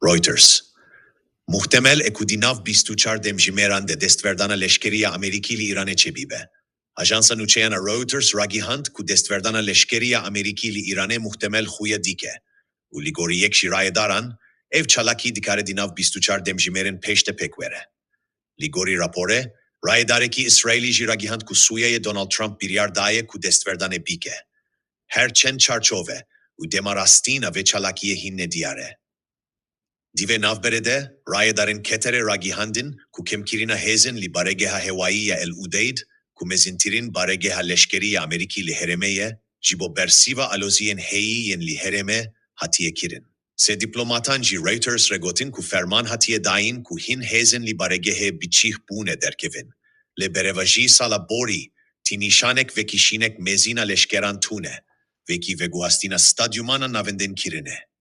Reuters. Muhtemel ekudinav 24 demjimeran de destverdana leşkeriya Amerikili İran'e çebibe. Ajansa nuçeyana Reuters ragihand ku destverdana leşkeriya Amerikili İran'e muhtemel xuya dike. U ligori yek şiraye daran, ev çalaki dikare dinav 24 demjimerin peşte pekvere. Ligori rapore, rayedareki İsraili jiragihand ku Suriye'ye Donald Trump biryar daye ku destverdane bike. Her çen çarçove, u demarastina ve çalakiye hinne diyare. Dive navberede, rayedarin ketere ragihandin, ku kemkirina hezen li baregeha hevaiya el udeid, ku mezintirin baregeha leşkeriya Ameriki li heremeye, jibo bersiva aloziyen heyiyen li hereme, hatiye kirin. Se diplomatan ji Reuters regotin ku ferman hatiye dayin ku hin hezen li baregehe biçih bune derkevin. Le berevaji sala bori, ti nişanek ve kişinek mezina leşkeran tune, ve ki veguastina stadyumana navenden kirine.